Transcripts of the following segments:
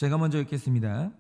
제가 먼저 읽겠습니다.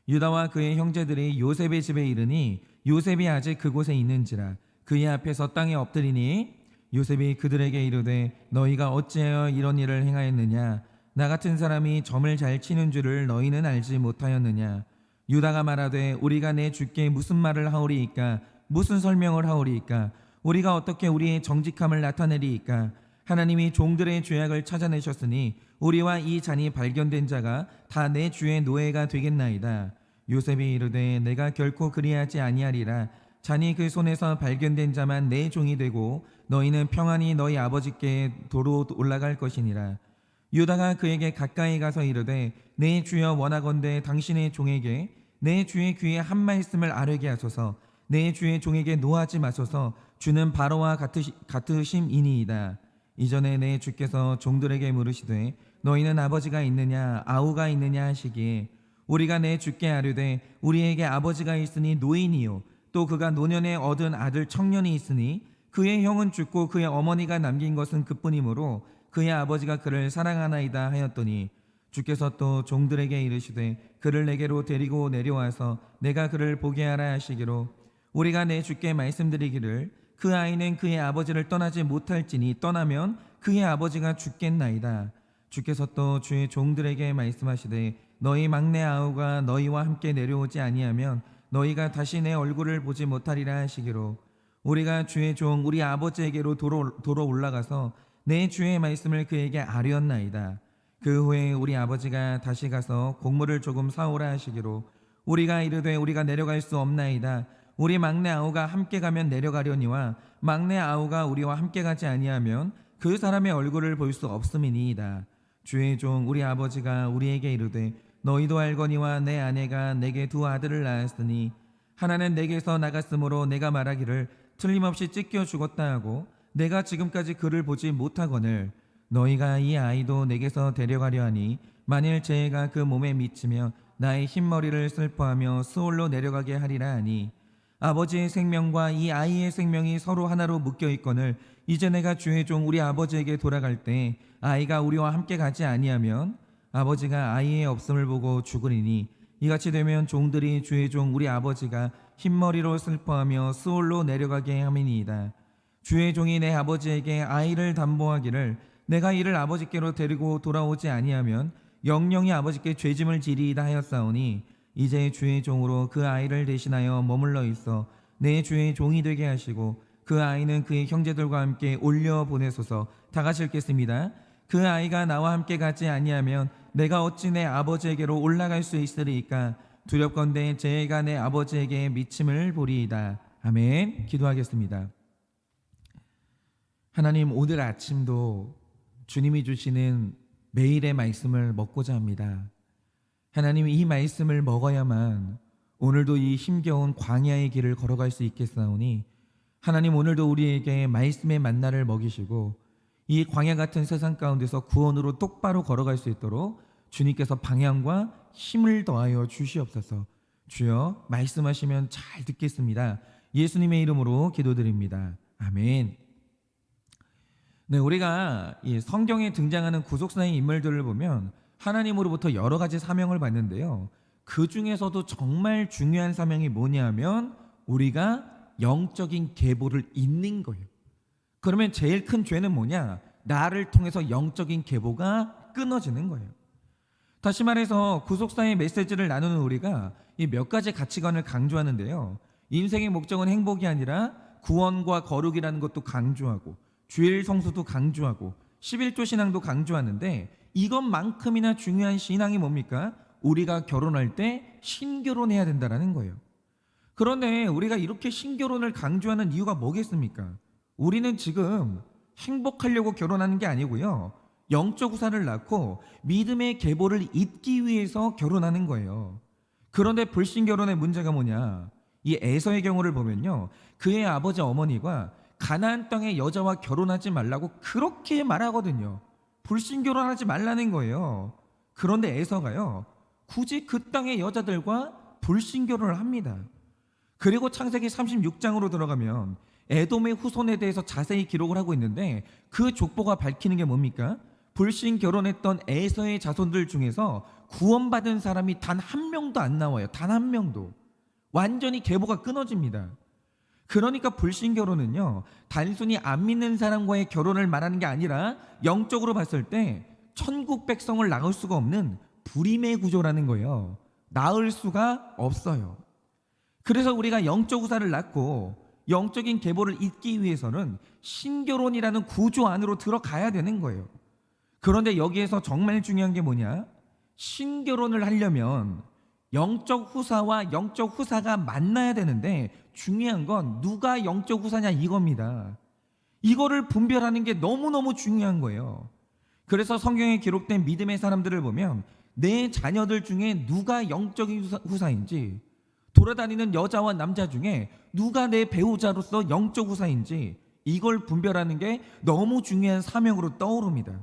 유다와 그의 형제들이 요셉의 집에 이르니 요셉이 아직 그곳에 있는지라 그의 앞에서 땅에 엎드리니 요셉이 그들에게 이르되 너희가 어찌하여 이런 일을 행하였느냐 나 같은 사람이 점을 잘 치는 줄을 너희는 알지 못하였느냐. 유다가 말하되 우리가 내 주께 무슨 말을 하오리이까 무슨 설명을 하오리이까 우리가 어떻게 우리의 정직함을 나타내리이까. 하나님이 종들의 죄악을 찾아내셨으니 우리와 이 잔이 발견된 자가 다 내 주의 노예가 되겠나이다. 요셉이 이르되 내가 결코 그리하지 아니하리라. 잔이 그 손에서 발견된 자만 내 종이 되고 너희는 평안히 너희 아버지께 도로 올라갈 것이니라. 유다가 그에게 가까이 가서 이르되 내 주여 원하건대 당신의 종에게 내 주의 귀에 한 말씀을 아뢰게 하소서. 내 주의 종에게 노하지 마소서. 주는 바로와 같으심이니이다. 이전에 내 주께서 종들에게 물으시되 너희는 아버지가 있느냐 아우가 있느냐 하시기에 우리가 내 주께 아뢰되 우리에게 아버지가 있으니 노인이요 또 그가 노년에 얻은 아들 청년이 있으니 그의 형은 죽고 그의 어머니가 남긴 것은 그뿐이므로 그의 아버지가 그를 사랑하나이다 하였더니 주께서 또 종들에게 이르시되 그를 내게로 데리고 내려와서 내가 그를 보게 하라 하시기로 우리가 내 주께 말씀드리기를 그 아이는 그의 아버지를 떠나지 못할지니 떠나면 그의 아버지가 죽겠나이다. 주께서 또 주의 종들에게 말씀하시되 너희 막내 아우가 너희와 함께 내려오지 아니하면 너희가 다시 내 얼굴을 보지 못하리라 하시기로 우리가 주의 종 우리 아버지에게로 도로 올라가서 내 주의 말씀을 그에게 아뢰었나이다. 그 후에 우리 아버지가 다시 가서 곡물을 조금 사오라 하시기로 우리가 이르되 우리가 내려갈 수 없나이다. 우리 막내 아우가 함께 가면 내려가려니와 막내 아우가 우리와 함께 가지 아니하면 그 사람의 얼굴을 볼 수 없음이니이다. 주의 종 우리 아버지가 우리에게 이르되 너희도 알거니와 내 아내가 내게 두 아들을 낳았으니 하나는 내게서 나갔으므로 내가 말하기를 틀림없이 찢겨 죽었다 하고 내가 지금까지 그를 보지 못하거늘 너희가 이 아이도 내게서 데려가려 하니 만일 재해가 그 몸에 미치며 나의 흰머리를 슬퍼하며 수올로 내려가게 하리라 하니 아버지의 생명과 이 아이의 생명이 서로 하나로 묶여 있거늘 이제 내가 주의 종 우리 아버지에게 돌아갈 때 아이가 우리와 함께 가지 아니하면 아버지가 아이의 없음을 보고 죽으리니 이같이 되면 종들이 주의 종 우리 아버지가 흰머리로 슬퍼하며 수올로 내려가게 함이니이다. 주의 종이 내 아버지에게 아이를 담보하기를 내가 이를 아버지께로 데리고 돌아오지 아니하면 영영이 아버지께 죄짐을 지리이다 하였사오니 이제 주의 종으로 그 아이를 대신하여 머물러 있어 내 주의 종이 되게 하시고 그 아이는 그의 형제들과 함께 올려 보내소서. 다 같이 읽겠습니다. 그 아이가 나와 함께 가지 아니하면 내가 어찌 내 아버지에게로 올라갈 수 있으리이까. 두렵건대 재해가 내 아버지에게 미침을 보리이다. 아멘. 기도하겠습니다. 하나님, 오늘 아침도 주님이 주시는 매일의 말씀을 먹고자 합니다. 하나님, 이 말씀을 먹어야만 오늘도 이 힘겨운 광야의 길을 걸어갈 수 있겠사오니 하나님, 오늘도 우리에게 말씀의 만나를 먹이시고 이 광야 같은 세상 가운데서 구원으로 똑바로 걸어갈 수 있도록 주님께서 방향과 힘을 더하여 주시옵소서. 주여, 말씀하시면 잘 듣겠습니다. 예수님의 이름으로 기도드립니다. 아멘. 네, 우리가 이 성경에 등장하는 구속사의 인물들을 보면 하나님으로부터 여러 가지 사명을 받는데요, 그 중에서도 정말 중요한 사명이 뭐냐면 우리가 영적인 계보를 잇는 거예요. 그러면 제일 큰 죄는 뭐냐? 나를 통해서 영적인 계보가 끊어지는 거예요. 다시 말해서 구속사의 메시지를 나누는 우리가 이 몇 가지 가치관을 강조하는데요, 인생의 목적은 행복이 아니라 구원과 거룩이라는 것도 강조하고 주일 성수도 강조하고 11조 신앙도 강조하는데 이것만큼이나 중요한 신앙이 뭡니까? 우리가 결혼할 때 신결혼해야 된다는 거예요. 그런데 우리가 이렇게 신결혼을 강조하는 이유가 뭐겠습니까? 우리는 지금 행복하려고 결혼하는 게 아니고요, 영적 우사를 낳고 믿음의 계보를 잇기 위해서 결혼하는 거예요. 그런데 불신결혼의 문제가 뭐냐? 이 에서의 경우를 보면요, 그의 아버지 어머니가 가나안 땅의 여자와 결혼하지 말라고 그렇게 말하거든요. 불신결혼하지 말라는 거예요. 그런데 에서가요, 굳이 그 땅의 여자들과 불신결혼을 합니다. 그리고 창세기 36장으로 들어가면 에돔의 후손에 대해서 자세히 기록을 하고 있는데 그 족보가 밝히는 게 뭡니까? 불신 결혼했던 에서의 자손들 중에서 구원받은 사람이 단 한 명도 안 나와요. 단 한 명도. 완전히 계보가 끊어집니다. 그러니까 불신 결혼은요, 단순히 안 믿는 사람과의 결혼을 말하는 게 아니라 영적으로 봤을 때 천국 백성을 낳을 수가 없는 불임의 구조라는 거예요. 낳을 수가 없어요. 그래서 우리가 영적 후사를 낳고 영적인 계보를 잇기 위해서는 신결혼이라는 구조 안으로 들어가야 되는 거예요. 그런데 여기에서 정말 중요한 게 뭐냐? 신결혼을 하려면 영적 후사와 영적 후사가 만나야 되는데, 중요한 건 누가 영적 후사냐 이겁니다. 이거를 분별하는 게 너무너무 중요한 거예요. 그래서 성경에 기록된 믿음의 사람들을 보면 내 자녀들 중에 누가 영적인 후사인지, 돌아다니는 여자와 남자 중에 누가 내 배우자로서 영적 후사인지, 이걸 분별하는 게 너무 중요한 사명으로 떠오릅니다.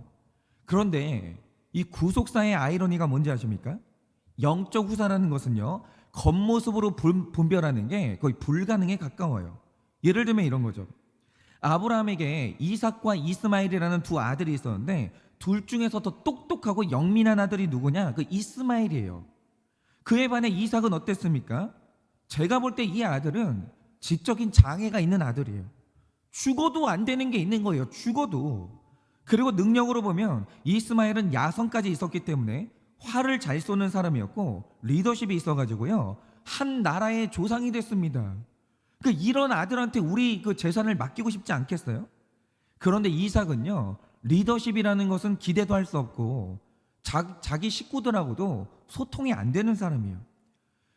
그런데 이 구속사의 아이러니가 뭔지 아십니까? 영적 후사라는 것은요, 겉모습으로 분별하는 게 거의 불가능에 가까워요. 예를 들면 이런 거죠. 아브라함에게 이삭과 이스마엘이라는 두 아들이 있었는데, 둘 중에서 더 똑똑하고 영민한 아들이 누구냐? 그 이스마엘이에요. 그에 반해 이삭은 어땠습니까? 제가 볼 때 이 아들은 지적인 장애가 있는 아들이에요. 죽어도 안 되는 게 있는 거예요. 죽어도. 그리고 능력으로 보면 이스마엘은 야성까지 있었기 때문에 활을 잘 쏘는 사람이었고 리더십이 있어가지고요, 한 나라의 조상이 됐습니다. 이런 아들한테 우리 그 재산을 맡기고 싶지 않겠어요? 그런데 이삭은요, 리더십이라는 것은 기대도 할 수 없고 자기 식구들하고도 소통이 안 되는 사람이에요.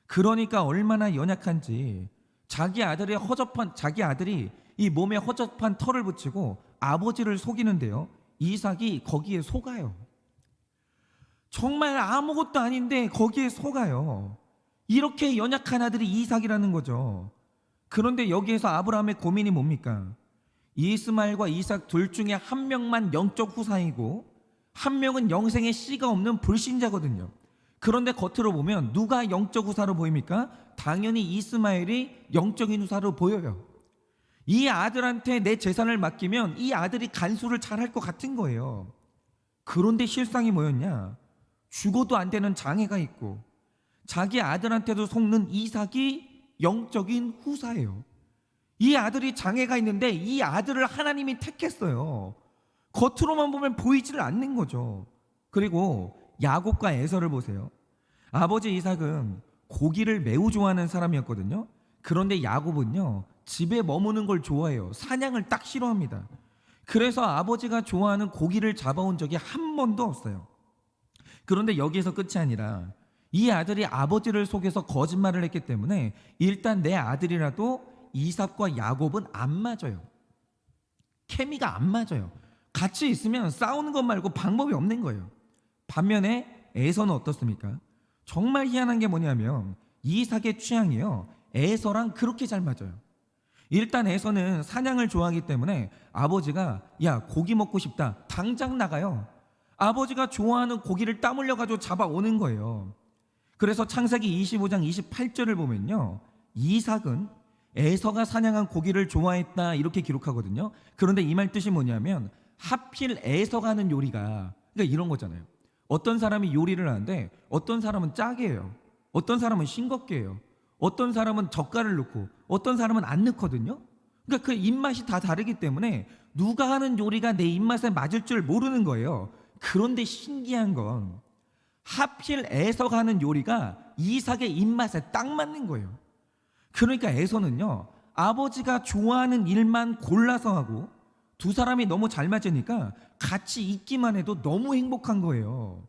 그러니까 얼마나 연약한지, 자기 아들이 이 몸에 허접한 털을 붙이고 아버지를 속이는데요, 이삭이 거기에 속아요. 정말 아무것도 아닌데 거기에 속아요. 이렇게 연약한 아들이 이삭이라는 거죠. 그런데 여기에서 아브라함의 고민이 뭡니까? 이스마엘과 이삭 둘 중에 한 명만 영적 후사이고 한 명은 영생의 씨가 없는 불신자거든요. 그런데 겉으로 보면 누가 영적 후사로 보입니까? 당연히 이스마엘이 영적인 후사로 보여요. 이 아들한테 내 재산을 맡기면 이 아들이 간수를 잘할 것 같은 거예요. 그런데 실상이 뭐였냐? 죽어도 안 되는 장애가 있고 자기 아들한테도 속는 이삭이 영적인 후사예요. 이 아들이 장애가 있는데 이 아들을 하나님이 택했어요. 겉으로만 보면 보이지를 않는 거죠. 그리고 야곱과 에서를 보세요. 아버지 이삭은 고기를 매우 좋아하는 사람이었거든요. 그런데 야곱은요, 집에 머무는 걸 좋아해요. 사냥을 딱 싫어합니다. 그래서 아버지가 좋아하는 고기를 잡아온 적이 한 번도 없어요. 그런데 여기에서 끝이 아니라 이 아들이 아버지를 속여서 거짓말을 했기 때문에 일단 내 아들이라도 이삭과 야곱은 안 맞아요. 케미가 안 맞아요. 같이 있으면 싸우는 것 말고 방법이 없는 거예요. 반면에 에서는 어떻습니까? 정말 희한한 게 뭐냐면 이삭의 취향이요, 에서랑 그렇게 잘 맞아요. 일단 에서는 사냥을 좋아하기 때문에 아버지가 야 고기 먹고 싶다, 당장 나가요. 아버지가 좋아하는 고기를 땀 흘려가지고 잡아오는 거예요. 그래서 창세기 25장 28절을 보면요, 이삭은 에서가 사냥한 고기를 좋아했다 이렇게 기록하거든요. 그런데 이 말 뜻이 뭐냐면 하필 에서가 하는 요리가, 그러니까 이런 거잖아요. 어떤 사람이 요리를 하는데 어떤 사람은 짜게 해요. 어떤 사람은 싱겁게 해요. 어떤 사람은 젓갈을 넣고 어떤 사람은 안 넣거든요. 그러니까 그 입맛이 다 다르기 때문에 누가 하는 요리가 내 입맛에 맞을 줄 모르는 거예요. 그런데 신기한 건 하필 에서가 하는 요리가 이삭의 입맛에 딱 맞는 거예요. 그러니까 에서는요, 아버지가 좋아하는 일만 골라서 하고 두 사람이 너무 잘 맞으니까 같이 있기만 해도 너무 행복한 거예요.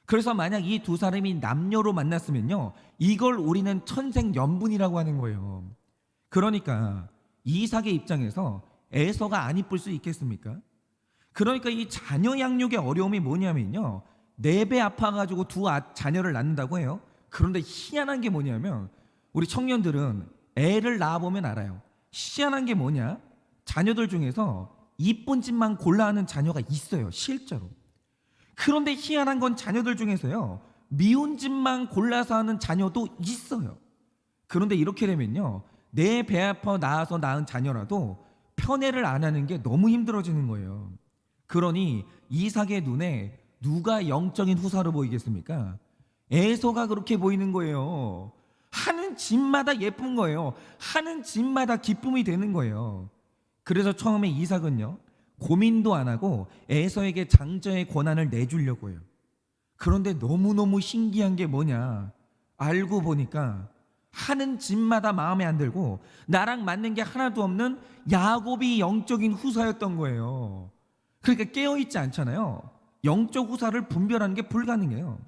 그래서 만약 이 두 사람이 남녀로 만났으면요, 이걸 우리는 천생연분이라고 하는 거예요. 그러니까 이삭의 입장에서 에서가 안 이쁠 수 있겠습니까? 그러니까 이 자녀 양육의 어려움이 뭐냐면요, 네 배 아파가지고 두 자녀를 낳는다고 해요. 그런데 희한한 게 뭐냐면 우리 청년들은 애를 낳아보면 알아요. 희한한 게 뭐냐? 자녀들 중에서 이쁜 짓만 골라하는 자녀가 있어요, 실제로. 그런데 희한한 건 자녀들 중에서요, 미운 짓만 골라서 하는 자녀도 있어요. 그런데 이렇게 되면요, 내 배 아파 낳아서 낳은 자녀라도 편애를 안 하는 게 너무 힘들어지는 거예요. 그러니 이삭의 눈에 누가 영적인 후사로 보이겠습니까? 에서가 그렇게 보이는 거예요. 하는 집마다 예쁜 거예요. 하는 집마다 기쁨이 되는 거예요. 그래서 처음에 이삭은요, 고민도 안 하고 에서에게 장자의 권한을 내주려고 해요. 그런데 너무너무 신기한 게 뭐냐, 알고 보니까 하는 집마다 마음에 안 들고 나랑 맞는 게 하나도 없는 야곱이 영적인 후사였던 거예요. 그러니까 깨어있지 않잖아요. 영적 후사를 분별하는 게 불가능해요.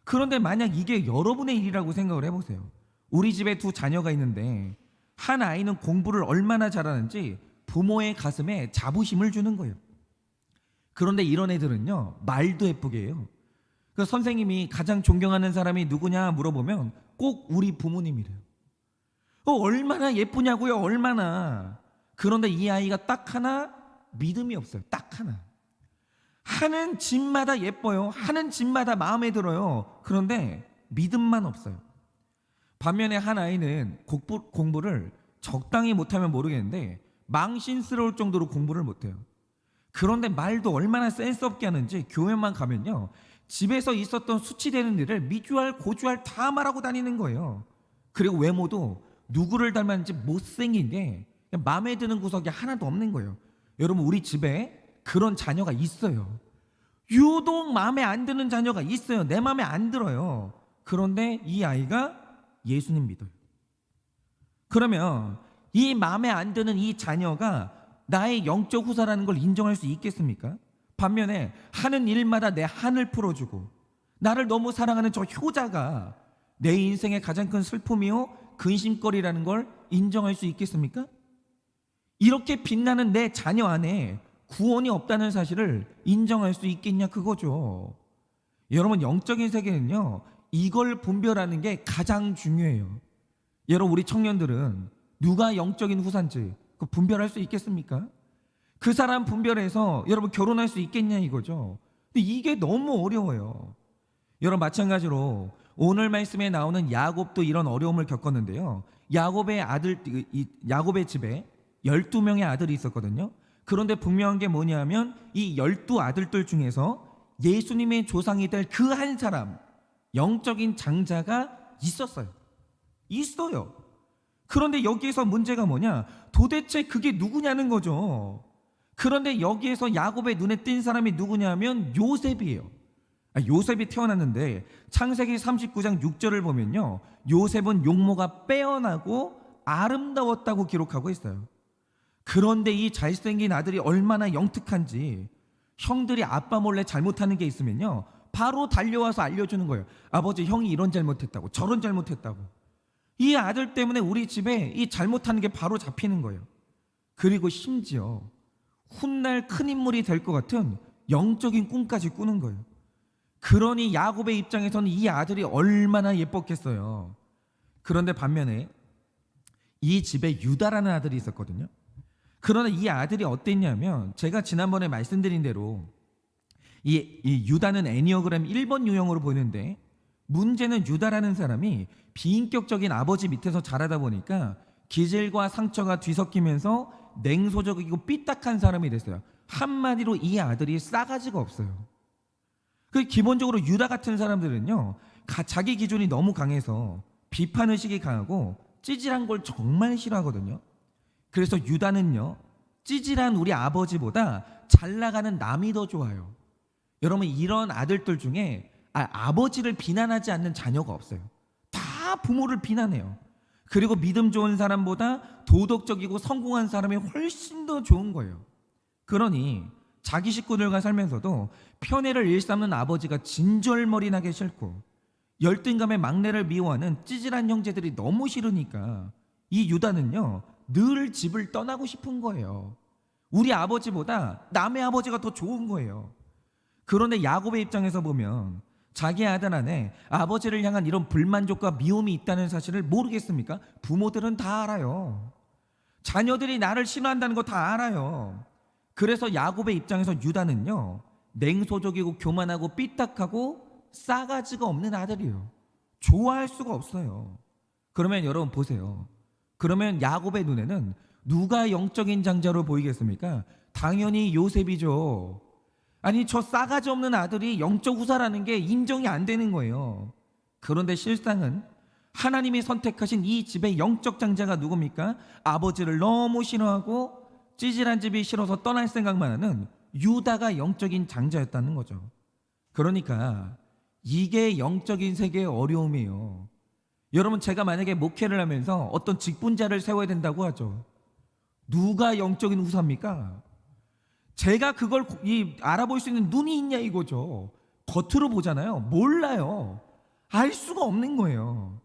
그런데 만약 이게 여러분의 일이라고 생각을 해보세요. 우리 집에 두 자녀가 있는데 한 아이는 공부를 얼마나 잘하는지 부모의 가슴에 자부심을 주는 거예요. 그런데 이런 애들은요, 말도 예쁘게 해요. 그 선생님이 가장 존경하는 사람이 누구냐 물어보면 꼭 우리 부모님이래요. 얼마나 예쁘냐고요, 얼마나. 그런데 이 아이가 딱 하나 믿음이 없어요. 딱 하나. 하는 집마다 예뻐요. 하는 집마다 마음에 들어요. 그런데 믿음만 없어요. 반면에 한 아이는 공부를 적당히 못하면 모르겠는데 망신스러울 정도로 공부를 못해요. 그런데 말도 얼마나 센스 없게 하는지 교회만 가면요, 집에서 있었던 수치되는 일을 미주알 고주알 다 말하고 다니는 거예요. 그리고 외모도 누구를 닮았는지 못생긴 게 마음에 드는 구석이 하나도 없는 거예요. 여러분, 우리 집에 그런 자녀가 있어요. 유독 마음에 안 드는 자녀가 있어요. 내 마음에 안 들어요. 그런데 이 아이가 예수님 믿어요. 그러면 이 마음에 안 드는 이 자녀가 나의 영적 후사라는 걸 인정할 수 있겠습니까? 반면에 하는 일마다 내 한을 풀어주고 나를 너무 사랑하는 저 효자가 내 인생의 가장 큰 슬픔이요 근심거리라는 걸 인정할 수 있겠습니까? 이렇게 빛나는 내 자녀 안에 구원이 없다는 사실을 인정할 수 있겠냐, 그거죠. 여러분, 영적인 세계는요, 이걸 분별하는 게 가장 중요해요. 여러분, 우리 청년들은 누가 영적인 후사인지 그 분별할 수 있겠습니까? 그 사람 분별해서 여러분 결혼할 수 있겠냐, 이거죠. 근데 이게 너무 어려워요. 여러분, 마찬가지로 오늘 말씀에 나오는 야곱도 이런 어려움을 겪었는데요. 야곱의 집에 12명의 아들이 있었거든요. 그런데 분명한 게 뭐냐면 이 12아들들 중에서 예수님의 조상이 될 그 한 사람, 영적인 장자가 있었어요. 그런데 여기에서 문제가 뭐냐, 도대체 그게 누구냐는 거죠. 그런데 여기에서 야곱의 눈에 띈 사람이 누구냐면 요셉이에요. 요셉이 태어났는데 창세기 39장 6절을 보면요, 요셉은 용모가 빼어나고 아름다웠다고 기록하고 있어요. 그런데 이 잘생긴 아들이 얼마나 영특한지 형들이 아빠 몰래 잘못하는 게 있으면요, 바로 달려와서 알려주는 거예요. 아버지, 형이 이런 잘못했다고, 저런 잘못했다고. 이 아들 때문에 우리 집에 이 잘못하는 게 바로 잡히는 거예요. 그리고 심지어 훗날 큰 인물이 될 것 같은 영적인 꿈까지 꾸는 거예요. 그러니 야곱의 입장에서는 이 아들이 얼마나 예뻤겠어요. 그런데 반면에 이 집에 유다라는 아들이 있었거든요. 그러나 이 아들이 어땠냐면, 제가 지난번에 말씀드린 대로 이 유다는 애니어그램 1번 유형으로 보이는데, 문제는 유다라는 사람이 비인격적인 아버지 밑에서 자라다 보니까 기질과 상처가 뒤섞이면서 냉소적이고 삐딱한 사람이 됐어요. 한마디로 이 아들이 싸가지가 없어요. 기본적으로 유다 같은 사람들은요, 자기 기준이 너무 강해서 비판의식이 강하고 찌질한 걸 정말 싫어하거든요. 그래서 유다는요, 찌질한 우리 아버지보다 잘 나가는 남이 더 좋아요. 여러분, 이런 아들들 중에 아버지를 비난하지 않는 자녀가 없어요. 다 부모를 비난해요. 그리고 믿음 좋은 사람보다 도덕적이고 성공한 사람이 훨씬 더 좋은 거예요. 그러니 자기 식구들과 살면서도 편애를 일삼는 아버지가 진절머리 나게 싫고, 열등감의 막내를 미워하는 찌질한 형제들이 너무 싫으니까 이 유다는요, 늘 집을 떠나고 싶은 거예요. 우리 아버지보다 남의 아버지가 더 좋은 거예요. 그런데 야곱의 입장에서 보면 자기 아들 안에 아버지를 향한 이런 불만족과 미움이 있다는 사실을 모르겠습니까? 부모들은 다 알아요. 자녀들이 나를 싫어한다는 거 다 알아요. 그래서 야곱의 입장에서 유다는요, 냉소적이고 교만하고 삐딱하고 싸가지가 없는 아들이에요. 좋아할 수가 없어요. 그러면 여러분 보세요. 그러면 야곱의 눈에는 누가 영적인 장자로 보이겠습니까? 당연히 요셉이죠. 아니, 저 싸가지 없는 아들이 영적 후사라는 게 인정이 안 되는 거예요. 그런데 실상은 하나님이 선택하신 이 집의 영적 장자가 누굽니까? 아버지를 너무 싫어하고 찌질한 집이 싫어서 떠날 생각만 하는 유다가 영적인 장자였다는 거죠. 그러니까 이게 영적인 세계의 어려움이에요. 여러분, 제가 만약에 목회를 하면서 어떤 직분자를 세워야 된다고 하죠. 누가 영적인 후사입니까? 제가 그걸 알아볼 수 있는 눈이 있냐 이거죠. 겉으로 보잖아요. 몰라요. 알 수가 없는 거예요.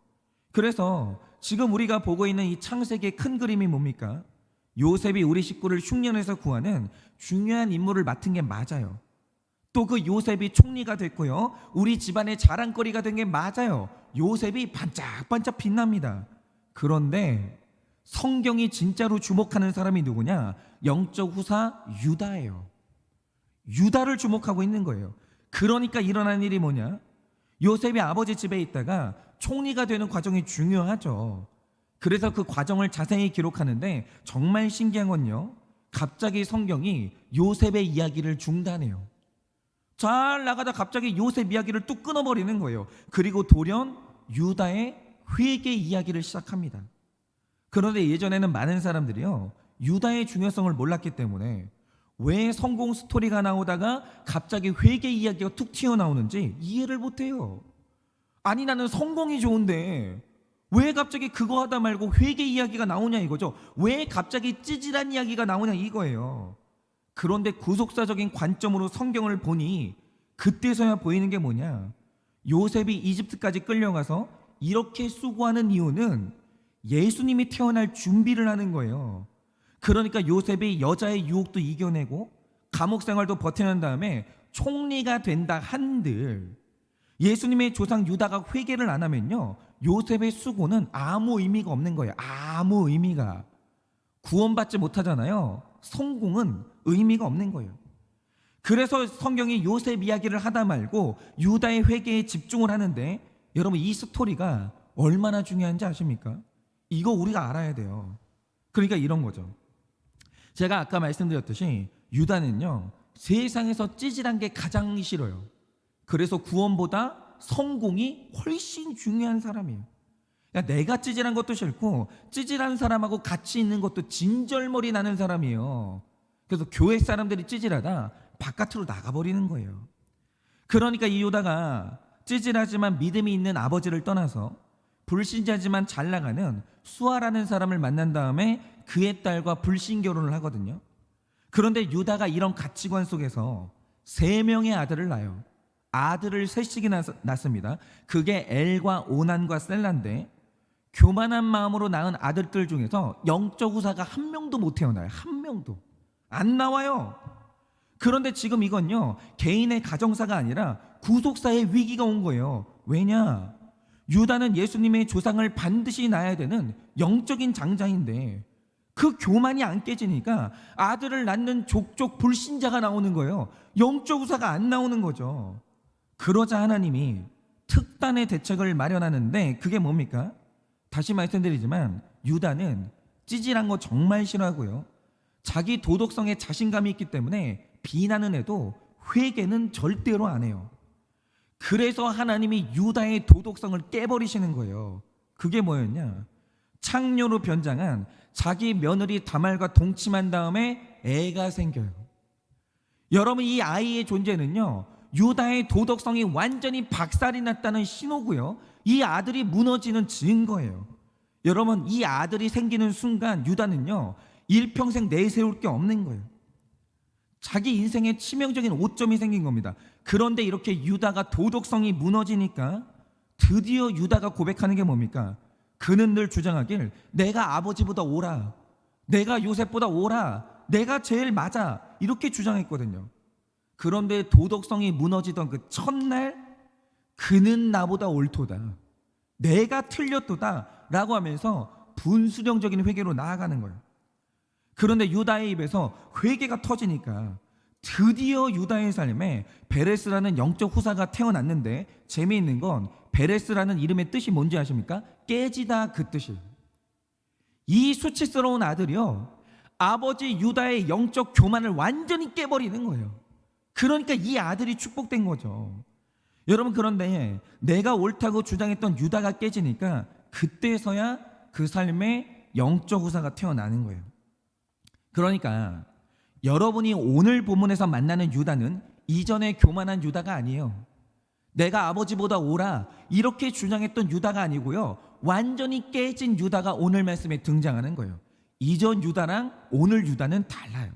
그래서 지금 우리가 보고 있는 이 창세기의 큰 그림이 뭡니까? 요셉이 우리 식구를 흉년에서 구하는 중요한 임무를 맡은 게 맞아요. 또 그 요셉이 총리가 됐고요, 우리 집안의 자랑거리가 된 게 맞아요. 요셉이 반짝반짝 빛납니다. 그런데 성경이 진짜로 주목하는 사람이 누구냐? 영적 후사 유다예요. 유다를 주목하고 있는 거예요. 그러니까 일어난 일이 뭐냐? 요셉이 아버지 집에 있다가 총리가 되는 과정이 중요하죠. 그래서 그 과정을 자세히 기록하는데 정말 신기한 건요, 갑자기 성경이 요셉의 이야기를 중단해요. 잘 나가다 갑자기 요셉 이야기를 뚝 끊어버리는 거예요. 그리고 돌연 유다의 회개 이야기를 시작합니다. 그런데 예전에는 많은 사람들이요, 유다의 중요성을 몰랐기 때문에 왜 성공 스토리가 나오다가 갑자기 회개 이야기가 툭 튀어나오는지 이해를 못해요. 아니, 나는 성공이 좋은데 왜 갑자기 그거 하다 말고 회개 이야기가 나오냐 이거죠. 왜 갑자기 찌질한 이야기가 나오냐 이거예요. 그런데 구속사적인 관점으로 성경을 보니 그때서야 보이는 게 뭐냐? 요셉이 이집트까지 끌려가서 이렇게 수고하는 이유는 예수님이 태어날 준비를 하는 거예요. 그러니까 요셉이 여자의 유혹도 이겨내고 감옥 생활도 버텨낸 다음에 총리가 된다 한들 예수님의 조상 유다가 회개를 안 하면요, 요셉의 수고는 아무 의미가 없는 거예요. 아무 의미가. 구원받지 못하잖아요. 성공은 의미가 없는 거예요. 그래서 성경이 요셉 이야기를 하다 말고 유다의 회개에 집중을 하는데, 여러분 이 스토리가 얼마나 중요한지 아십니까? 이거 우리가 알아야 돼요. 그러니까 이런 거죠. 제가 아까 말씀드렸듯이 유다는요, 세상에서 찌질한 게 가장 싫어요. 그래서 구원보다 성공이 훨씬 중요한 사람이에요. 그러니까 내가 찌질한 것도 싫고 찌질한 사람하고 같이 있는 것도 진절머리 나는 사람이에요. 그래서 교회 사람들이 찌질하다 바깥으로 나가버리는 거예요. 그러니까 이 유다가 찌질하지만 믿음이 있는 아버지를 떠나서 불신자지만 잘 나가는 수아라는 사람을 만난 다음에 그의 딸과 불신 결혼을 하거든요. 그런데 유다가 이런 가치관 속에서 3명의 아들을 낳아요. 아들을 셋씩이나 낳습니다. 그게 엘과 오난과 셀라인데, 교만한 마음으로 낳은 아들들 중에서 영적 후사가 한 명도 못 태어나요. 한 명도 안 나와요. 그런데 지금 이건요, 개인의 가정사가 아니라 구속사의 위기가 온 거예요. 왜냐? 유다는 예수님의 조상을 반드시 낳아야 되는 영적인 장자인데 그 교만이 안 깨지니까 아들을 낳는 족족 불신자가 나오는 거예요. 영적 후사가 안 나오는 거죠. 그러자 하나님이 특단의 대책을 마련하는데 그게 뭡니까? 다시 말씀드리지만 유다는 찌질한 거 정말 싫어하고요, 자기 도덕성에 자신감이 있기 때문에 비난은 해도 회개는 절대로 안 해요. 그래서 하나님이 유다의 도덕성을 깨버리시는 거예요. 그게 뭐였냐? 창녀로 변장한 자기 며느리 다말과 동침한 다음에 애가 생겨요. 여러분, 이 아이의 존재는요, 유다의 도덕성이 완전히 박살이 났다는 신호고요, 이 아들이 무너지는 증거예요. 여러분, 이 아들이 생기는 순간 유다는요, 일평생 내세울 게 없는 거예요. 자기 인생에 치명적인 오점이 생긴 겁니다. 그런데 이렇게 유다가 도덕성이 무너지니까 드디어 유다가 고백하는 게 뭡니까? 그는 늘 주장하길 내가 아버지보다 옳아, 내가 요셉보다 옳아, 내가 제일 맞아, 이렇게 주장했거든요. 그런데 도덕성이 무너지던 그 첫날 그는 나보다 옳도다, 내가 틀렸도다 라고 하면서 분수령적인 회개로 나아가는 거예요. 그런데 유다의 입에서 회개가 터지니까 드디어 유다의 삶에 베레스라는 영적 후사가 태어났는데, 재미있는 건 베레스라는 이름의 뜻이 뭔지 아십니까? 깨지다, 그 뜻이에요. 이 수치스러운 아들이요, 아버지 유다의 영적 교만을 완전히 깨버리는 거예요. 그러니까 이 아들이 축복된 거죠. 여러분, 그런데 내가 옳다고 주장했던 유다가 깨지니까 그때서야 그 삶에 영적 후사가 태어나는 거예요. 그러니까 여러분이 오늘 본문에서 만나는 유다는 이전에 교만한 유다가 아니에요. 내가 아버지보다 옳아 이렇게 주장했던 유다가 아니고요, 완전히 깨진 유다가 오늘 말씀에 등장하는 거예요. 이전 유다랑 오늘 유다는 달라요.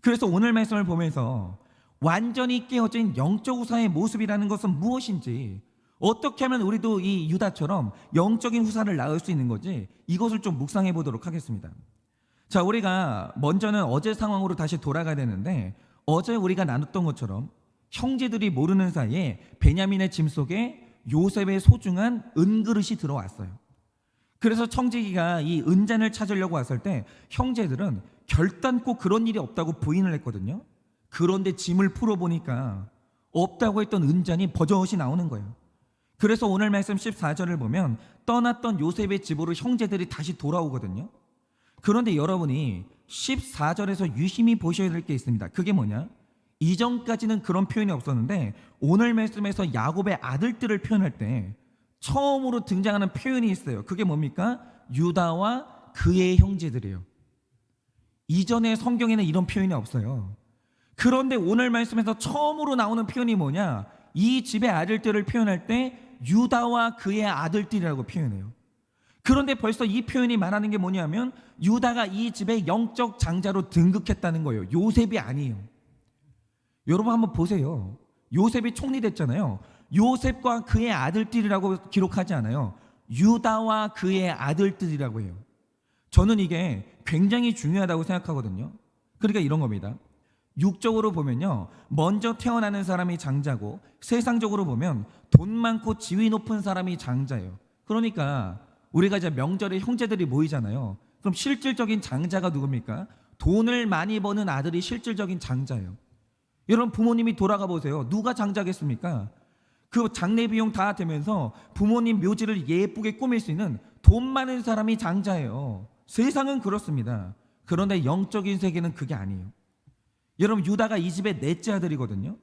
그래서 오늘 말씀을 보면서 완전히 깨어진 영적 후사의 모습이라는 것은 무엇인지, 어떻게 하면 우리도 이 유다처럼 영적인 후사를 낳을 수 있는 거지, 이것을 좀 묵상해 보도록 하겠습니다. 자, 우리가 먼저는 어제 상황으로 다시 돌아가야 되는데, 어제 우리가 나눴던 것처럼 형제들이 모르는 사이에 베냐민의 짐 속에 요셉의 소중한 은그릇이 들어왔어요. 그래서 청지기가 이 은잔을 찾으려고 왔을 때 형제들은 결단코 그런 일이 없다고 부인을 했거든요. 그런데 짐을 풀어보니까 없다고 했던 은잔이 버젓이 나오는 거예요. 그래서 오늘 말씀 14절을 보면 떠났던 요셉의 집으로 형제들이 다시 돌아오거든요. 그런데 여러분이 14절에서 유심히 보셔야 될 게 있습니다. 그게 뭐냐? 이전까지는 그런 표현이 없었는데 오늘 말씀에서 야곱의 아들들을 표현할 때 처음으로 등장하는 표현이 있어요. 그게 뭡니까? 유다와 그의 형제들이에요. 이전에 성경에는 이런 표현이 없어요. 그런데 오늘 말씀에서 처음으로 나오는 표현이 뭐냐? 이 집의 아들들을 표현할 때 유다와 그의 아들들이라고 표현해요. 그런데 벌써 이 표현이 말하는 게 뭐냐면 유다가 이 집의 영적 장자로 등극했다는 거예요. 요셉이 아니에요. 여러분 한번 보세요. 요셉이 총리 됐잖아요. 요셉과 그의 아들들이라고 기록하지 않아요. 유다와 그의 아들들이라고 해요. 저는 이게 굉장히 중요하다고 생각하거든요. 그러니까 이런 겁니다. 육적으로 보면요, 먼저 태어나는 사람이 장자고 세상적으로 보면 돈 많고 지위 높은 사람이 장자예요. 그러니까 우리가 이제 명절에 형제들이 모이잖아요. 그럼 실질적인 장자가 누굽니까? 돈을 많이 버는 아들이 실질적인 장자예요. 여러분, 부모님이 돌아가 보세요. 누가 장자겠습니까? 그 장례 비용 다 되면서 부모님 묘지를 예쁘게 꾸밀 수 있는 돈 많은 사람이 장자예요. 세상은 그렇습니다. 그런데 영적인 세계는 그게 아니에요. 여러분, 유다가 이 집의 넷째 아들이거든요.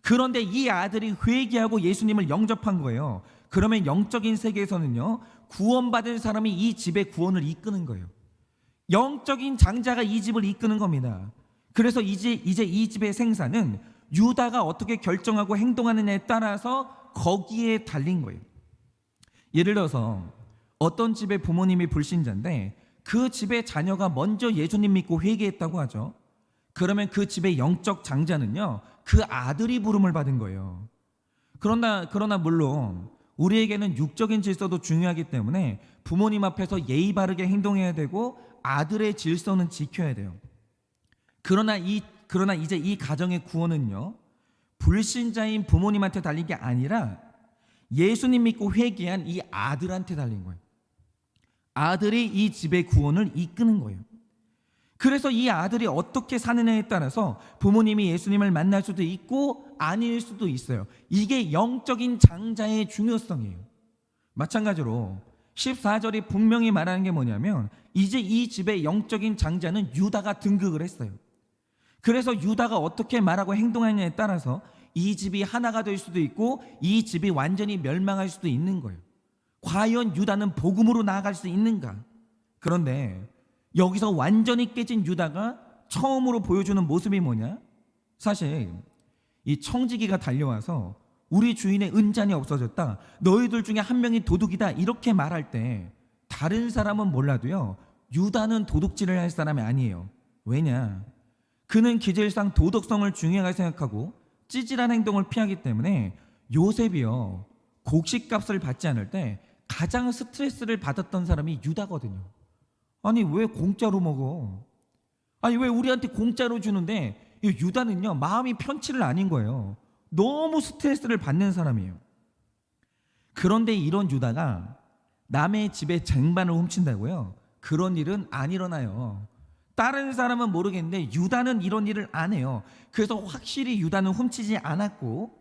그런데 이 아들이 회개하고 예수님을 영접한 거예요. 그러면 영적인 세계에서는요, 구원받은 사람이 이 집의 구원을 이끄는 거예요. 영적인 장자가 이 집을 이끄는 겁니다. 그래서 이제 이 집의 생사는 유다가 어떻게 결정하고 행동하느냐에 따라서 거기에 달린 거예요. 예를 들어서 어떤 집의 부모님이 불신자인데 그 집의 자녀가 먼저 예수님 믿고 회개했다고 하죠. 그러면 그 집의 영적 장자는요, 그 아들이 부름을 받은 거예요. 그러나 물론 우리에게는 육적인 질서도 중요하기 때문에 부모님 앞에서 예의 바르게 행동해야 되고 아들의 질서는 지켜야 돼요. 그러나 이제 이 가정의 구원은요, 불신자인 부모님한테 달린 게 아니라 예수님 믿고 회개한 이 아들한테 달린 거예요. 아들이 이 집의 구원을 이끄는 거예요. 그래서 이 아들이 어떻게 사느냐에 따라서 부모님이 예수님을 만날 수도 있고 아닐 수도 있어요. 이게 영적인 장자의 중요성이에요. 마찬가지로 14절이 분명히 말하는 게 뭐냐면 이제 이 집의 영적인 장자는 유다가 등극을 했어요. 그래서 유다가 어떻게 말하고 행동하느냐에 따라서 이 집이 하나가 될 수도 있고 이 집이 완전히 멸망할 수도 있는 거예요. 과연 유다는 복음으로 나아갈 수 있는가? 그런데 여기서 완전히 깨진 유다가 처음으로 보여주는 모습이 뭐냐? 사실 이 청지기가 달려와서 우리 주인의 은잔이 없어졌다, 너희들 중에 한 명이 도둑이다, 이렇게 말할 때 다른 사람은 몰라도요, 유다는 도둑질을 할 사람이 아니에요. 왜냐? 그는 기질상 도덕성을 중요하게 생각하고 찌질한 행동을 피하기 때문에 요셉이요, 곡식값을 받지 않을 때 가장 스트레스를 받았던 사람이 유다거든요. 아니 왜 공짜로 먹어? 아니 왜 우리한테 공짜로 주는데, 이 유다는요 마음이 편치를 않은 거예요. 너무 스트레스를 받는 사람이에요. 그런데 이런 유다가 남의 집에 쟁반을 훔친다고요? 그런 일은 안 일어나요. 다른 사람은 모르겠는데 유다는 이런 일을 안 해요. 그래서 확실히 유다는 훔치지 않았고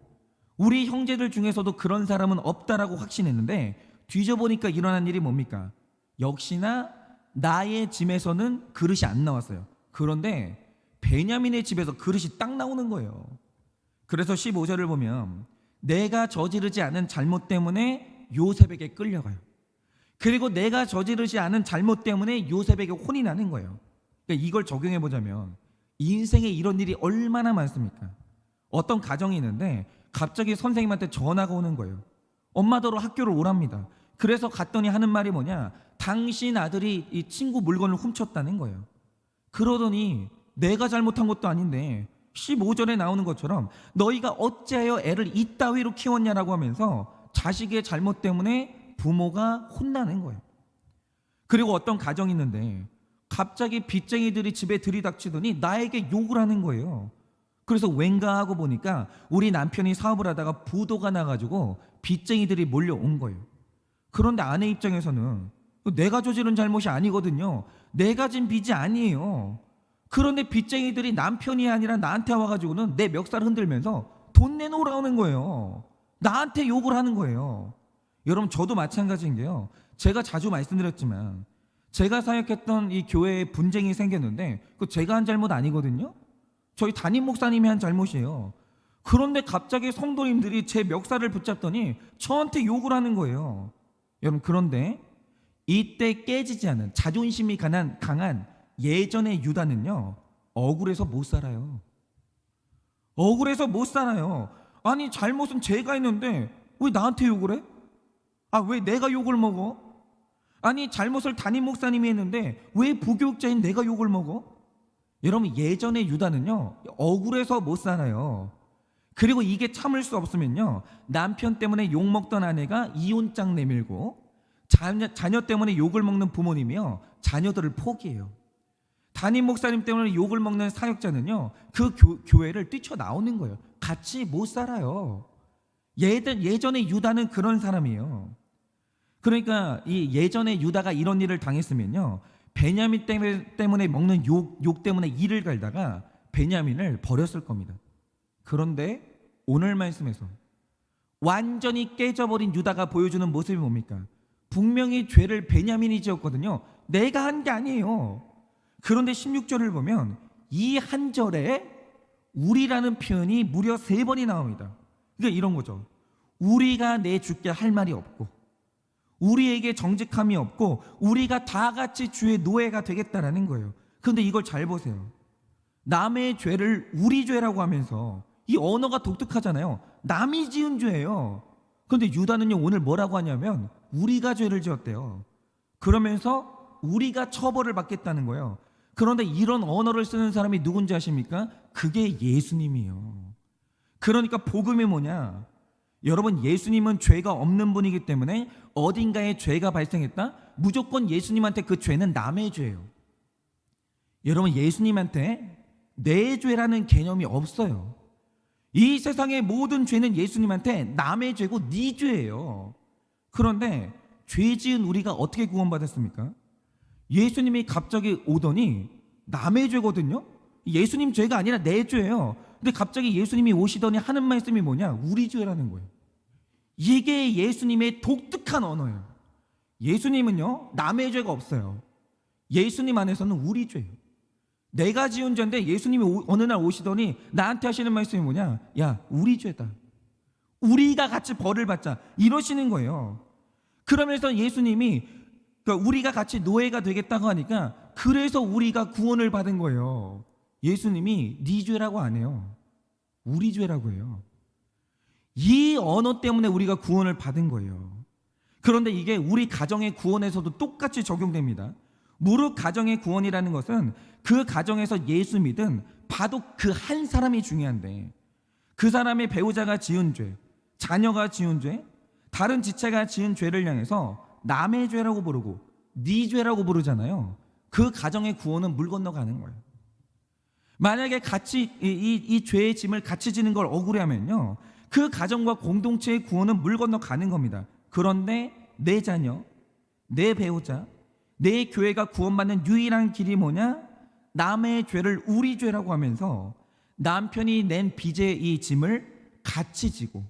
우리 형제들 중에서도 그런 사람은 없다라고 확신했는데 뒤져보니까 일어난 일이 뭡니까? 역시나 나의 짐에서는 그릇이 안 나왔어요. 그런데 베냐민의 집에서 그릇이 딱 나오는 거예요. 그래서 15절을 보면 내가 저지르지 않은 잘못 때문에 요셉에게 끌려가요. 그리고 내가 저지르지 않은 잘못 때문에 요셉에게 혼이 나는 거예요. 그러니까 이걸 적용해 보자면 인생에 이런 일이 얼마나 많습니까? 어떤 가정이 있는데 갑자기 선생님한테 전화가 오는 거예요. 엄마더러 학교를 오랍니다. 그래서 갔더니 하는 말이 뭐냐? 당신 아들이 이 친구 물건을 훔쳤다는 거예요. 그러더니 내가 잘못한 것도 아닌데 15절에 나오는 것처럼 너희가 어찌하여 애를 이따위로 키웠냐라고 하면서 자식의 잘못 때문에 부모가 혼나는 거예요. 그리고 어떤 가정이 있는데 갑자기 빚쟁이들이 집에 들이닥치더니 나에게 욕을 하는 거예요. 그래서 왠가 하고 보니까 우리 남편이 사업을 하다가 부도가 나가지고 빚쟁이들이 몰려온 거예요. 그런데 아내 입장에서는 내가 저지른 잘못이 아니거든요. 내가 진 빚이 아니에요. 그런데 빚쟁이들이 남편이 아니라 나한테 와가지고는 내 멱살 흔들면서 돈 내놓으라는 거예요. 나한테 욕을 하는 거예요. 여러분, 저도 마찬가지인 게요. 제가 자주 말씀드렸지만 제가 사역했던 이 교회에 분쟁이 생겼는데 그 제가 한 잘못 아니거든요. 저희 담임 목사님이 한 잘못이에요. 그런데 갑자기 성도님들이 제 멱살을 붙잡더니 저한테 욕을 하는 거예요. 여러분, 그런데 이때 깨지지 않은 자존심이 강한 예전의 유다는요, 억울해서 못 살아요. 억울해서 못 살아요. 아니, 잘못은 제가 했는데 왜 나한테 욕을 해? 왜 내가 욕을 먹어? 아니, 잘못을 담임 목사님이 했는데 왜 부교육자인 내가 욕을 먹어? 여러분, 예전의 유다는요, 억울해서 못 살아요. 그리고 이게 참을 수 없으면요, 남편 때문에 욕먹던 아내가 이혼장 내밀고 자녀 때문에 욕을 먹는 부모님이요, 자녀들을 포기해요. 담임 목사님 때문에 욕을 먹는 사역자는요, 그 교회를 뛰쳐나오는 거예요. 같이 못 살아요. 예전에 유다는 그런 사람이에요. 그러니까 이 예전에 유다가 이런 일을 당했으면요, 베냐민 때문에 먹는 욕 때문에 이를 갈다가 베냐민을 버렸을 겁니다. 그런데 오늘 말씀에서 완전히 깨져버린 유다가 보여주는 모습이 뭡니까? 분명히 죄를 베냐민이 지었거든요. 내가 한 게 아니에요. 그런데 16절을 보면 이 한 절에 우리라는 표현이 무려 3번이 나옵니다. 그러니까 이런 거죠. 우리가 내 주께 할 말이 없고, 우리에게 정직함이 없고, 우리가 다 같이 주의 노예가 되겠다라는 거예요. 그런데 이걸 잘 보세요. 남의 죄를 우리 죄라고 하면서, 이 언어가 독특하잖아요. 남이 지은 죄예요. 그런데 유다는요, 오늘 뭐라고 하냐면 우리가 죄를 지었대요. 그러면서 우리가 처벌을 받겠다는 거예요. 그런데 이런 언어를 쓰는 사람이 누군지 아십니까? 그게 예수님이에요. 그러니까 복음이 뭐냐? 여러분, 예수님은 죄가 없는 분이기 때문에 어딘가에 죄가 발생했다? 무조건 예수님한테 그 죄는 남의 죄예요. 여러분, 예수님한테 내 죄라는 개념이 없어요. 이 세상의 모든 죄는 예수님한테 남의 죄고 네 죄예요. 그런데 죄 지은 우리가 어떻게 구원받았습니까? 예수님이 갑자기 오더니 남의 죄거든요. 예수님 죄가 아니라 내 죄예요. 근데 갑자기 예수님이 오시더니 하는 말씀이 뭐냐? 우리 죄라는 거예요. 이게 예수님의 독특한 언어예요. 예수님은요, 남의 죄가 없어요. 예수님 안에서는 우리 죄예요. 내가 지은 죄인데 예수님이 어느 날 오시더니 나한테 하시는 말씀이 뭐냐? 야, 우리 죄다. 우리가 같이 벌을 받자. 이러시는 거예요. 그러면서 예수님이, 그러니까 우리가 같이 노예가 되겠다고 하니까 그래서 우리가 구원을 받은 거예요. 예수님이 네 죄라고 안 해요. 우리 죄라고 해요. 이 언어 때문에 우리가 구원을 받은 거예요. 그런데 이게 우리 가정의 구원에서도 똑같이 적용됩니다. 무릇 가정의 구원이라는 것은 그 가정에서 예수 믿은 바로 그 한 사람이 중요한데, 그 사람의 배우자가 지은 죄, 자녀가 지은 죄, 다른 지체가 지은 죄를 향해서 남의 죄라고 부르고 네 죄라고 부르잖아요. 그 가정의 구원은 물 건너가는 거예요. 만약에 같이 이 죄의 짐을 같이 지는 걸 억울해하면요, 그 가정과 공동체의 구원은 물 건너가는 겁니다. 그런데 내 자녀, 내 배우자, 내 교회가 구원받는 유일한 길이 뭐냐? 남의 죄를 우리 죄라고 하면서 남편이 낸 빚의 이 짐을 같이 지고,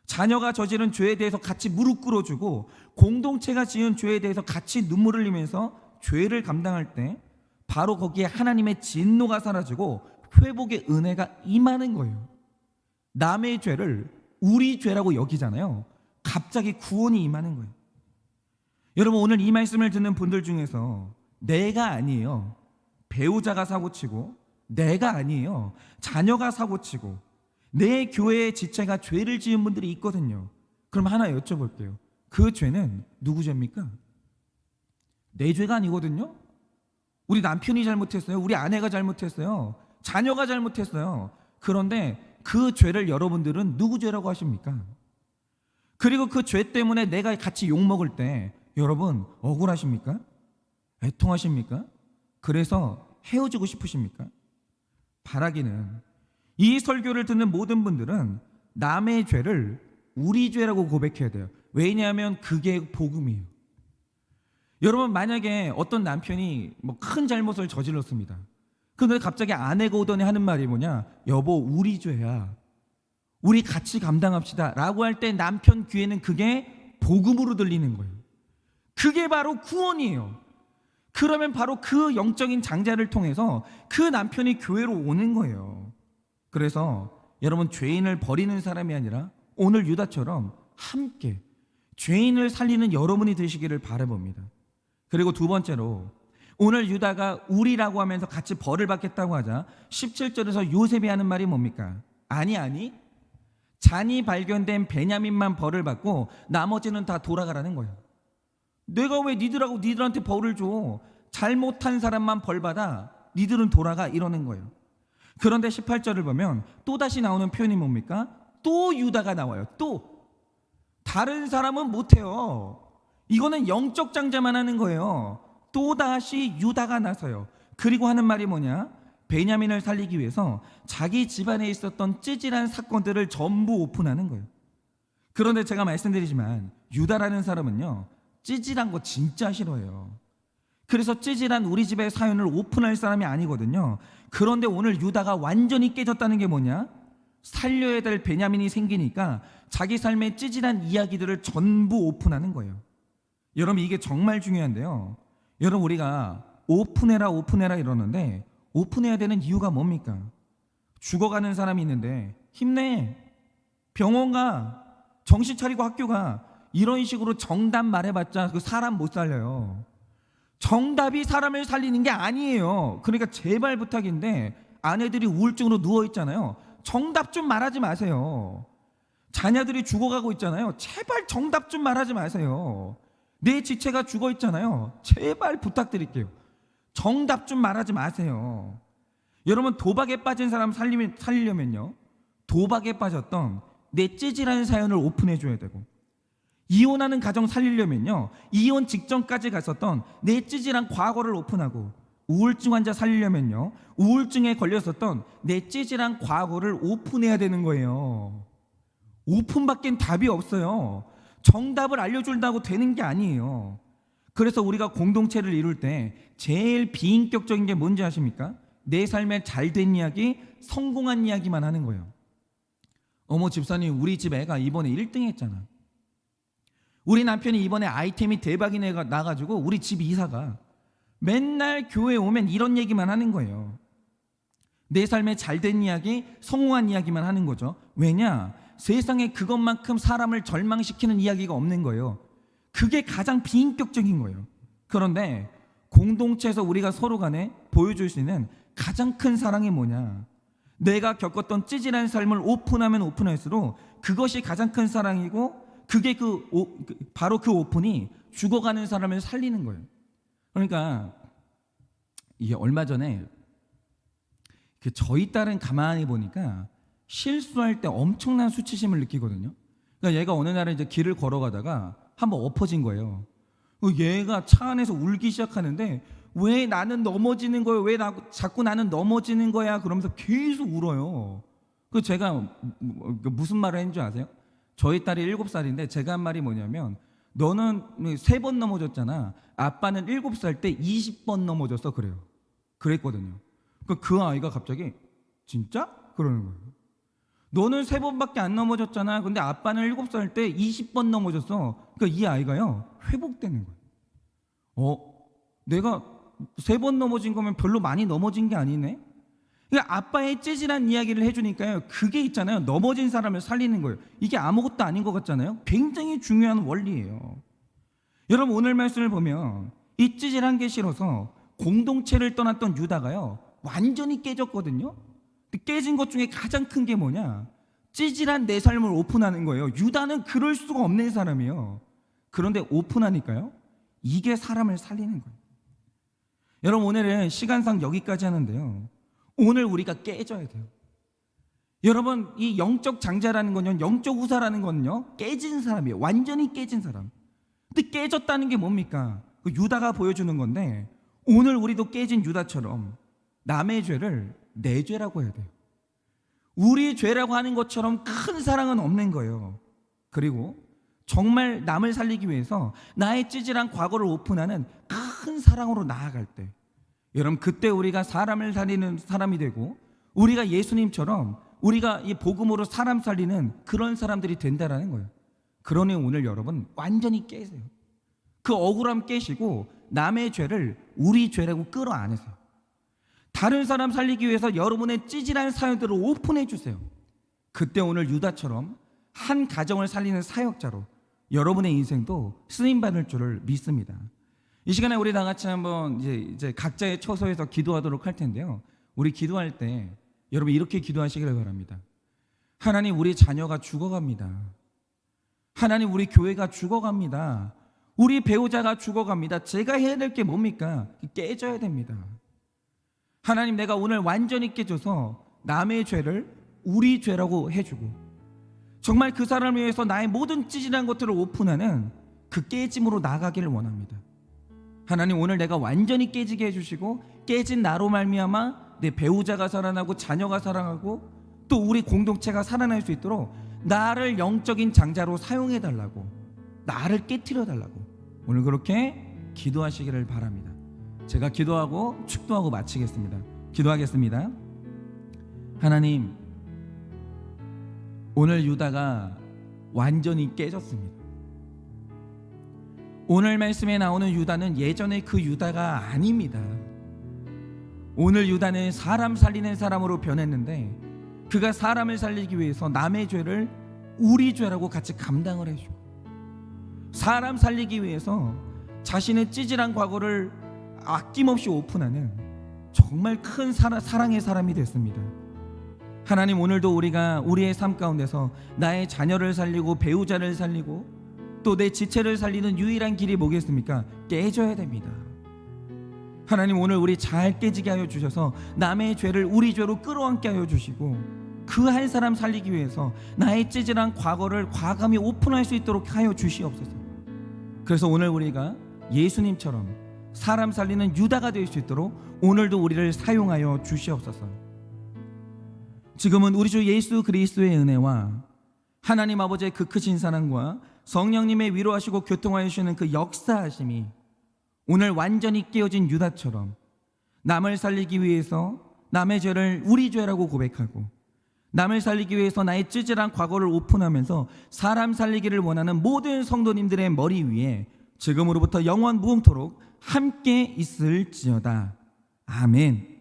자녀가 저지른 죄에 대해서 같이 무릎 꿇어주고, 공동체가 지은 죄에 대해서 같이 눈물을 흘리면서 죄를 감당할 때 바로 거기에 하나님의 진노가 사라지고 회복의 은혜가 임하는 거예요. 남의 죄를 우리 죄라고 여기잖아요. 갑자기 구원이 임하는 거예요. 여러분, 오늘 이 말씀을 듣는 분들 중에서 내가 아니에요, 배우자가 사고치고, 내가 아니에요, 자녀가 사고치고, 내 교회의 지체가 죄를 지은 분들이 있거든요. 그럼 하나 여쭤볼게요. 그 죄는 누구 죄입니까? 내 죄가 아니거든요. 우리 남편이 잘못했어요. 우리 아내가 잘못했어요. 자녀가 잘못했어요. 그런데 그 죄를 여러분들은 누구 죄라고 하십니까? 그리고 그 죄 때문에 내가 같이 욕먹을 때 여러분 억울하십니까? 애통하십니까? 그래서 헤어지고 싶으십니까? 바라기는 이 설교를 듣는 모든 분들은 남의 죄를 우리 죄라고 고백해야 돼요. 왜냐하면 그게 복음이에요. 여러분, 만약에 어떤 남편이 큰 잘못을 저질렀습니다. 근데 갑자기 아내가 오더니 하는 말이 뭐냐? 여보, 우리 죄야, 우리 같이 감당합시다 라고 할 때 남편 귀에는 그게 복음으로 들리는 거예요. 그게 바로 구원이에요. 그러면 바로 그 영적인 장자를 통해서 그 남편이 교회로 오는 거예요. 그래서 여러분, 죄인을 버리는 사람이 아니라 오늘 유다처럼 함께 죄인을 살리는 여러분이 되시기를 바라봅니다. 그리고 두 번째로, 오늘 유다가 우리라고 하면서 같이 벌을 받겠다고 하자 17절에서 요셉이 하는 말이 뭡니까? 아니, 잔이 발견된 베냐민만 벌을 받고 나머지는 다 돌아가라는 거예요. 내가 왜 니들한테 벌을 줘? 잘못한 사람만 벌 받아, 니들은 돌아가, 이러는 거예요. 그런데 18절을 보면 또다시 나오는 표현이 뭡니까? 또 유다가 나와요. 또 다른 사람은 못해요. 이거는 영적 장자만 하는 거예요. 또다시 유다가 나서요. 그리고 하는 말이 뭐냐? 베냐민을 살리기 위해서 자기 집안에 있었던 찌질한 사건들을 전부 오픈하는 거예요. 그런데 제가 말씀드리지만 유다라는 사람은요, 찌질한 거 진짜 싫어해요. 그래서 찌질한 우리 집의 사연을 오픈할 사람이 아니거든요. 그런데 오늘 유다가 완전히 깨졌다는 게 뭐냐? 살려야 될 베냐민이 생기니까 자기 삶의 찌질한 이야기들을 전부 오픈하는 거예요. 여러분, 이게 정말 중요한데요. 여러분, 우리가 오픈해라 이러는데 오픈해야 되는 이유가 뭡니까? 죽어가는 사람이 있는데 힘내, 병원 가, 정신 차리고 학교 가, 이런 식으로 정답 말해봤자 그 사람 못 살려요. 정답이 사람을 살리는 게 아니에요. 그러니까 제발 부탁인데, 아내들이 우울증으로 누워있잖아요. 정답 좀 말하지 마세요. 자녀들이 죽어가고 있잖아요. 제발 정답 좀 말하지 마세요. 내 지체가 죽어있잖아요. 제발 부탁드릴게요. 정답 좀 말하지 마세요. 여러분, 도박에 빠진 사람 살리려면요, 도박에 빠졌던 내 찌질한 사연을 오픈해줘야 되고, 이혼하는 가정 살리려면요, 이혼 직전까지 갔었던 내 찌질한 과거를 오픈하고, 우울증 환자 살리려면요, 우울증에 걸렸었던 내 찌질한 과거를 오픈해야 되는 거예요. 오픈밖엔 답이 없어요. 정답을 알려준다고 되는 게 아니에요. 그래서 우리가 공동체를 이룰 때 제일 비인격적인 게 뭔지 아십니까? 내 삶에 잘된 이야기, 성공한 이야기만 하는 거예요. 어머 집사님, 우리 집 애가 이번에 1등 했잖아. 우리 남편이 이번에 아이템이 대박이 나가지고 우리 집 이사가. 맨날 교회 오면 이런 얘기만 하는 거예요. 내 삶에 잘된 이야기, 성공한 이야기만 하는 거죠. 왜냐? 세상에 그것만큼 사람을 절망시키는 이야기가 없는 거예요. 그게 가장 비인격적인 거예요. 그런데 공동체에서 우리가 서로 간에 보여줄 수 있는 가장 큰 사랑이 뭐냐? 내가 겪었던 찌질한 삶을 오픈하면 오픈할수록 그것이 가장 큰 사랑이고, 그게 바로 그 오픈이 죽어가는 사람을 살리는 거예요. 그러니까 이게 얼마 전에 저희 딸은 가만히 보니까 실수할 때 엄청난 수치심을 느끼거든요. 그러니까 얘가 어느 날에 이제 길을 걸어가다가 한번 엎어진 거예요. 얘가 차 안에서 울기 시작하는데, 왜 나는 넘어지는 거예요? 왜 자꾸 나는 넘어지는 거야? 그러면서 계속 울어요. 그 제가 무슨 말을 했는 줄 아세요? 저희 딸이 7살인데 제가 한 말이 뭐냐면, 너는 3번 넘어졌잖아. 아빠는 7살 때 20번 넘어졌어. 그래요. 그랬거든요. 그 아이가 갑자기 진짜? 그러는 거예요. 너는 3번밖에 안 넘어졌잖아. 근데 아빠는 7살 때 20번 넘어졌어. 그러니까 이 아이가요, 회복되는 거예요. 내가 3번 넘어진 거면 별로 많이 넘어진 게 아니네. 그러니까 아빠의 찌질한 이야기를 해주니까요, 그게 있잖아요, 넘어진 사람을 살리는 거예요. 이게 아무것도 아닌 것 같잖아요. 굉장히 중요한 원리예요. 여러분, 오늘 말씀을 보면 이 찌질한 게 싫어서 공동체를 떠났던 유다가요 완전히 깨졌거든요. 깨진 것 중에 가장 큰 게 뭐냐, 찌질한 내 삶을 오픈하는 거예요. 유다는 그럴 수가 없는 사람이에요. 그런데 오픈하니까요, 이게 사람을 살리는 거예요. 여러분, 오늘은 시간상 여기까지 하는데요, 오늘 우리가 깨져야 돼요. 여러분, 이 영적 장자라는 건요, 영적 우사라는 건요, 깨진 사람이에요. 완전히 깨진 사람. 근데 깨졌다는 게 뭡니까? 그 유다가 보여주는 건데, 오늘 우리도 깨진 유다처럼 남의 죄를 내 죄라고 해야 돼요. 우리 죄라고 하는 것처럼 큰 사랑은 없는 거예요. 그리고 정말 남을 살리기 위해서 나의 찌질한 과거를 오픈하는 큰 사랑으로 나아갈 때, 여러분, 그때 우리가 사람을 살리는 사람이 되고, 우리가 예수님처럼 우리가 이 복음으로 사람 살리는 그런 사람들이 된다라는 거예요. 그러니 오늘 여러분 완전히 깨세요. 그 억울함 깨시고 남의 죄를 우리 죄라고 끌어안으세요. 다른 사람 살리기 위해서 여러분의 찌질한 사연들을 오픈해 주세요. 그때 오늘 유다처럼 한 가정을 살리는 사역자로 여러분의 인생도 쓰임받을 줄을 믿습니다. 이 시간에 우리 다 같이 한번 이제 각자의 처소에서 기도하도록 할 텐데요, 우리 기도할 때 여러분 이렇게 기도하시기를 바랍니다. 하나님, 우리 자녀가 죽어갑니다. 하나님, 우리 교회가 죽어갑니다. 우리 배우자가 죽어갑니다. 제가 해야 될 게 뭡니까? 깨져야 됩니다. 하나님, 내가 오늘 완전히 깨져서 남의 죄를 우리 죄라고 해주고, 정말 그 사람을 위해서 나의 모든 찌질한 것들을 오픈하는 그 깨짐으로 나가기를 원합니다. 하나님, 오늘 내가 완전히 깨지게 해주시고, 깨진 나로 말미암아 내 배우자가 살아나고 자녀가 살아나고 또 우리 공동체가 살아날 수 있도록 나를 영적인 장자로 사용해달라고, 나를 깨트려달라고 오늘 그렇게 기도하시기를 바랍니다. 제가 기도하고 축도하고 마치겠습니다. 기도하겠습니다. 하나님, 오늘 유다가 완전히 깨졌습니다. 오늘 말씀에 나오는 유다는 예전의 그 유다가 아닙니다. 오늘 유다는 사람 살리는 사람으로 변했는데, 그가 사람을 살리기 위해서 남의 죄를 우리 죄라고 같이 감당을 해주고, 사람 살리기 위해서 자신의 찌질한 과거를 아낌없이 오픈하는 정말 큰 사랑의 사람이 됐습니다. 하나님, 오늘도 우리가 우리의 삶 가운데서 나의 자녀를 살리고 배우자를 살리고 또 내 지체를 살리는 유일한 길이 뭐겠습니까? 깨져야 됩니다. 하나님, 오늘 우리 잘 깨지게 하여 주셔서 남의 죄를 우리 죄로 끌어안게 하여 주시고, 그 한 사람 살리기 위해서 나의 찌질한 과거를 과감히 오픈할 수 있도록 하여 주시옵소서. 그래서 오늘 우리가 예수님처럼 사람 살리는 유다가 될 수 있도록 오늘도 우리를 사용하여 주시옵소서. 지금은 우리 주 예수 그리스도의 은혜와 하나님 아버지의 그 크신 사랑과 성령님의 위로하시고 교통하여 주시는 그 역사하심이 오늘 완전히 깨어진 유다처럼 남을 살리기 위해서 남의 죄를 우리 죄라고 고백하고, 남을 살리기 위해서 나의 찌질한 과거를 오픈하면서 사람 살리기를 원하는 모든 성도님들의 머리 위에 지금으로부터 영원 무궁토록 함께 있을지어다. 아멘.